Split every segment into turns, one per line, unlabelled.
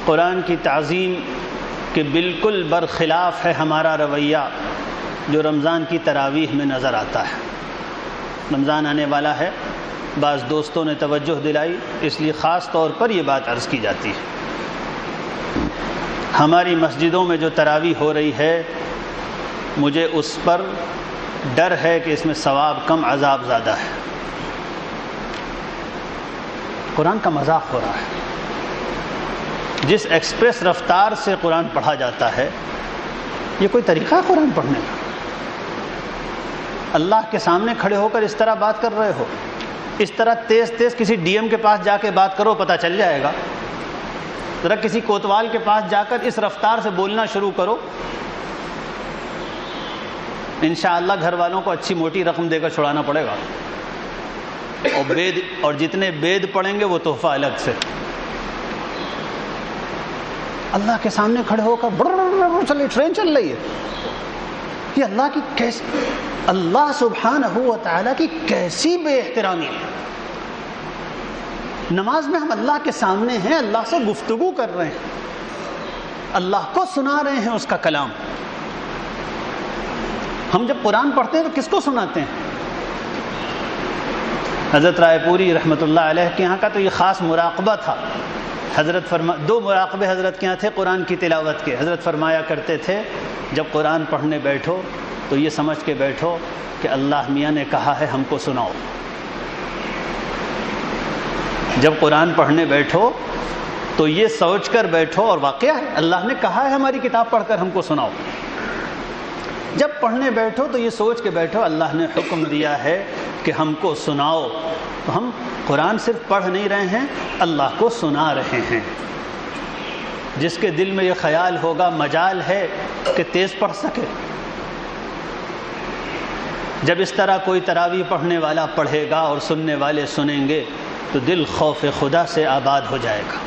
قرآن کی تعظیم کے بالکل برخلاف ہے ہمارا رویہ جو رمضان کی تراویح میں نظر آتا ہے۔ رمضان آنے والا ہے، بعض دوستوں نے توجہ دلائی، اس لیے خاص طور پر یہ بات عرض کی جاتی ہے۔ ہماری مسجدوں میں جو تراویح ہو رہی ہے، مجھے اس پر ڈر ہے کہ اس میں ثواب کم عذاب زیادہ ہے۔ قرآن کا مذاق ہو رہا ہے۔ جس ایکسپریس رفتار سے قرآن پڑھا جاتا ہے، یہ کوئی طریقہ ہے قرآن پڑھنے کا؟ اللہ کے سامنے کھڑے ہو کر اس طرح بات کر رہے ہو؟ اس طرح تیز تیز کسی ڈی ایم کے پاس جا کے بات کرو، پتہ چل جائے گا۔ ذرا کسی کوتوال کے پاس جا کر اس رفتار سے بولنا شروع کرو، انشاءاللہ گھر والوں کو اچھی موٹی رقم دے کر چھڑانا پڑے گا، اور جتنے بید پڑھیں گے وہ تحفہ الگ سے۔ اللہ کے سامنے کھڑے ہو کر چلے ٹرین چل رہی ہے، یہ اللہ کی کیسی، اللہ سبحانہ و تعالیٰ کی کیسی بے احترامی ہے۔ نماز میں ہم اللہ کے سامنے ہیں، اللہ سے گفتگو کر رہے ہیں، اللہ کو سنا رہے ہیں اس کا کلام۔ ہم جب قرآن پڑھتے ہیں تو کس کو سناتے ہیں؟ حضرت رائے پوری رحمۃ اللہ علیہ کے یہاں کا تو یہ خاص مراقبہ تھا۔ حضرت دو مراقبے حضرت کے یہاں تھے قرآن کی تلاوت کے۔ حضرت فرمایا کرتے تھے جب قرآن پڑھنے بیٹھو تو یہ سمجھ کے بیٹھو کہ اللہ میاں نے کہا ہے ہم کو سناؤ۔ جب قرآن پڑھنے بیٹھو تو یہ سوچ کر بیٹھو، اور واقعہ ہے اللہ نے کہا ہے ہماری کتاب پڑھ کر ہم کو سناؤ۔ جب پڑھنے بیٹھو تو یہ سوچ کے بیٹھو اللہ نے حکم دیا ہے کہ ہم کو سناؤ، تو ہم قرآن صرف پڑھ نہیں رہے ہیں، اللہ کو سنا رہے ہیں۔ جس کے دل میں یہ خیال ہوگا مجال ہے کہ تیز پڑھ سکے، جب اس طرح کوئی تراویح پڑھنے والا پڑھے گا اور سننے والے سنیں گے تو دل خوف خدا سے آباد ہو جائے گا،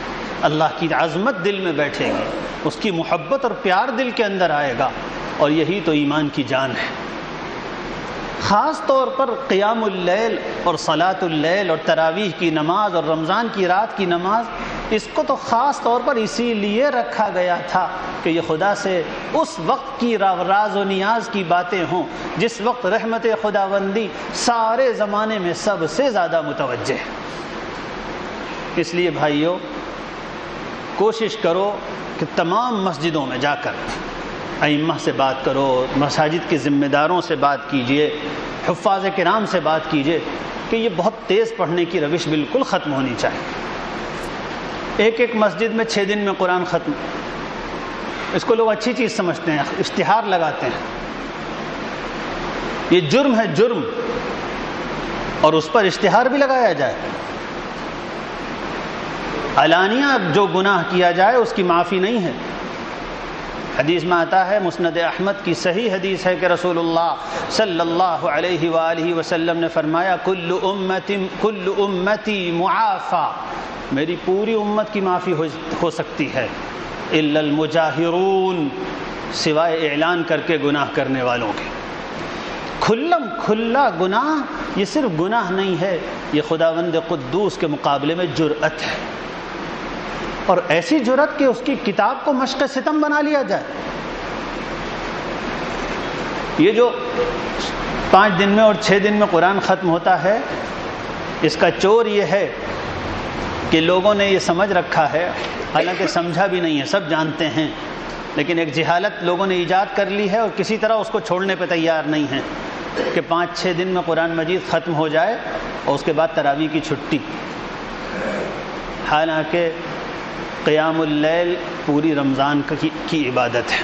اللہ کی عظمت دل میں بیٹھے گی، اس کی محبت اور پیار دل کے اندر آئے گا، اور یہی تو ایمان کی جان ہے۔ خاص طور پر قیام اللیل اور صلاۃ اللیل اور تراویح کی نماز اور رمضان کی رات کی نماز، اس کو تو خاص طور پر اسی لیے رکھا گیا تھا کہ یہ خدا سے اس وقت کی راز و نیاز کی باتیں ہوں جس وقت رحمت خداوندی سارے زمانے میں سب سے زیادہ متوجہ ہے۔ اس لیے بھائیو، کوشش کرو کہ تمام مسجدوں میں جا کر ائمہ سے بات کرو، مساجد کے ذمہ داروں سے بات کیجئے، حفاظ کرام سے بات کیجئے کہ یہ بہت تیز پڑھنے کی روش بالکل ختم ہونی چاہیے۔ ایک مسجد میں 6 دن میں قرآن ختم، اس کو لوگ اچھی چیز سمجھتے ہیں، اشتہار لگاتے ہیں۔ یہ جرم ہے، جرم، اور اس پر اشتہار بھی لگایا جائے۔ علانیہ جو گناہ کیا جائے اس کی معافی نہیں ہے۔ حدیث میں آتا ہے، مسند احمد کی صحیح حدیث ہے کہ رسول اللہ صلی اللہ علیہ وآلہ وسلم نے فرمایا، کل امتی معافی، میری پوری امت کی معافی ہو سکتی ہے، الا المجاہرون، سوائے اعلان کر کے گناہ کرنے والوں کے۔ کھلم کھلا گناہ، یہ صرف گناہ نہیں ہے، یہ خداوند قدوس کے مقابلے میں جرأت ہے، اور ایسی جرأت کہ اس کی کتاب کو مشق ستم بنا لیا جائے۔ یہ جو 5 دن میں اور 6 دن میں قرآن ختم ہوتا ہے، اس کا چور یہ ہے کہ لوگوں نے یہ سمجھ رکھا ہے، حالانکہ سمجھا بھی نہیں ہے، سب جانتے ہیں، لیکن ایک جہالت لوگوں نے ایجاد کر لی ہے اور کسی طرح اس کو چھوڑنے پہ تیار نہیں ہیں کہ 5-6 دن میں قرآن مجید ختم ہو جائے اور اس کے بعد تراویح کی چھٹی۔ حالانکہ قیام اللیل پوری رمضان کی عبادت ہے،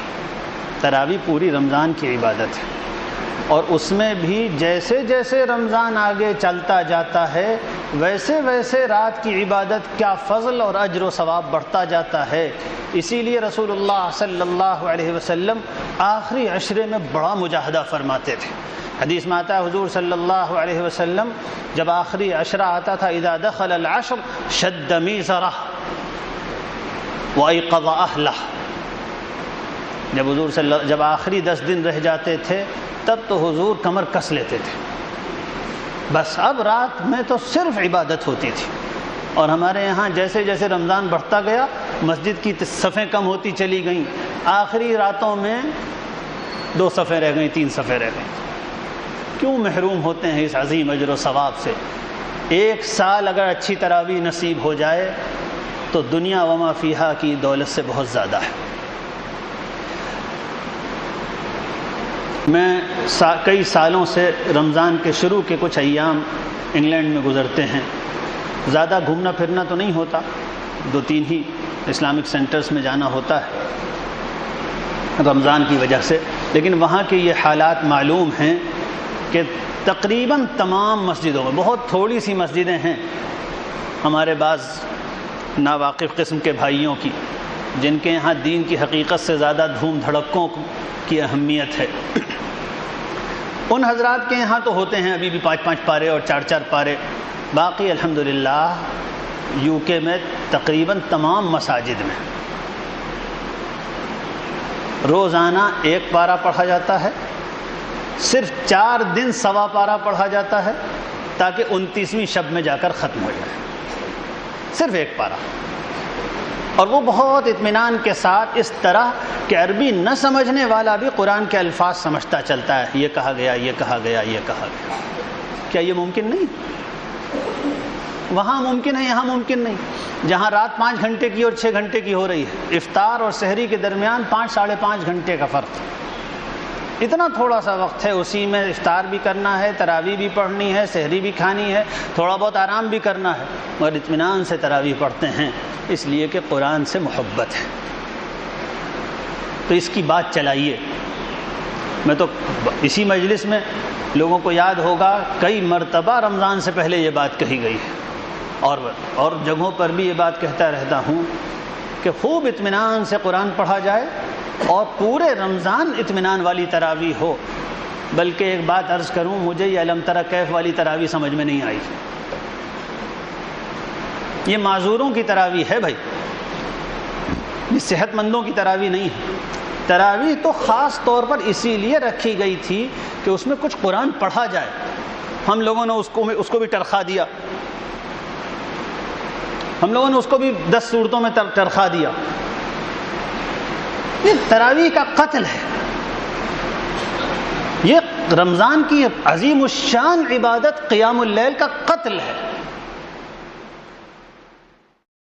تراویح پوری رمضان کی عبادت ہے، اور اس میں بھی جیسے جیسے رمضان آگے چلتا جاتا ہے ویسے ویسے رات کی عبادت کیا فضل اور اجر و ثواب بڑھتا جاتا ہے۔ اسی لیے رسول اللہ صلی اللہ علیہ وسلم آخری عشرے میں بڑا مجاہدہ فرماتے تھے۔ حدیث میں آتا ہے حضور صلی اللہ علیہ وسلم جب آخری عشرہ آتا تھا، اذا دخل العشر شد میزرہ وَأَيْقَظَ أَهْلَهُ، جب آخری 10 دن رہ جاتے تھے تب تو حضور کمر کس لیتے تھے، بس اب رات میں تو صرف عبادت ہوتی تھی۔ اور ہمارے یہاں جیسے جیسے رمضان بڑھتا گیا مسجد کی صفیں کم ہوتی چلی گئیں، آخری راتوں میں 2 صفیں رہ گئیں، 3 صفیں رہ گئیں۔ کیوں محروم ہوتے ہیں اس عظیم اجر و ثواب سے؟ 1 سال اگر اچھی تراویح نصیب ہو جائے تو دنیا وما فیہا کی دولت سے بہت زیادہ ہے۔ میں کئی سالوں سے رمضان کے شروع کے کچھ ایام انگلینڈ میں گزرتے ہیں۔ زیادہ گھومنا پھرنا تو نہیں ہوتا، 2-3 ہی اسلامک سینٹرز میں جانا ہوتا ہے رمضان کی وجہ سے، لیکن وہاں کے یہ حالات معلوم ہیں کہ تقریباً تمام مسجدوں میں، بہت تھوڑی سی مسجدیں ہیں ہمارے بعض ناواقف قسم کے بھائیوں کی، جن کے یہاں دین کی حقیقت سے زیادہ دھوم دھڑکوں کی اہمیت ہے، ان حضرات کے یہاں تو ہوتے ہیں ابھی بھی 5-5 پارے اور 4-4 پارے۔ باقی الحمدللہ یو کے میں تقریباً تمام مساجد میں روزانہ 1 پارہ پڑھا جاتا ہے، صرف 4 دن 1.25 پارہ پڑھا جاتا ہے تاکہ 29ویں شب میں جا کر ختم ہو جائے، صرف 1 پارہ، اور وہ بہت اطمینان کے ساتھ، اس طرح کہ عربی نہ سمجھنے والا بھی قرآن کے الفاظ سمجھتا چلتا ہے، یہ کہا گیا، یہ کہا گیا، یہ کہا گیا۔ کیا یہ ممکن نہیں؟ وہاں ممکن ہے، یہاں ممکن نہیں۔ جہاں رات 5 گھنٹے کی اور 6 گھنٹے کی ہو رہی ہے، افطار اور سحری کے درمیان 5-5.5 گھنٹے کا فرق، اتنا تھوڑا سا وقت ہے، اسی میں افطار بھی کرنا ہے، تراویح بھی پڑھنی ہے، سحری بھی کھانی ہے، تھوڑا بہت آرام بھی کرنا ہے، مگر اطمینان سے تراویح پڑھتے ہیں، اس لیے کہ قرآن سے محبت ہے۔ تو اس کی بات چلائیے۔ میں تو اسی مجلس میں لوگوں کو یاد ہوگا کئی مرتبہ رمضان سے پہلے یہ بات کہی گئی ہے، اور جگہوں پر بھی یہ بات کہتا رہتا ہوں کہ خوب اطمینان سے قرآن پڑھا جائے اور پورے رمضان اطمینان والی تراویح ہو۔ بلکہ ایک بات عرض کروں، مجھے یہ الم تری کیف والی تراویح سمجھ میں نہیں آئی۔ یہ معذوروں کی تراویح ہے بھائی، یہ صحت مندوں کی تراویح نہیں ہے۔ تراویح تو خاص طور پر اسی لیے رکھی گئی تھی کہ اس میں کچھ قرآن پڑھا جائے۔ ہم لوگوں نے اس کو بھی ٹرخا دیا، ہم لوگوں نے اس کو بھی 10 صورتوں میں ٹرخا دیا۔ یہ تراویح کا قتل ہے، یہ رمضان کی عظیم الشان عبادت قیام اللیل کا قتل ہے۔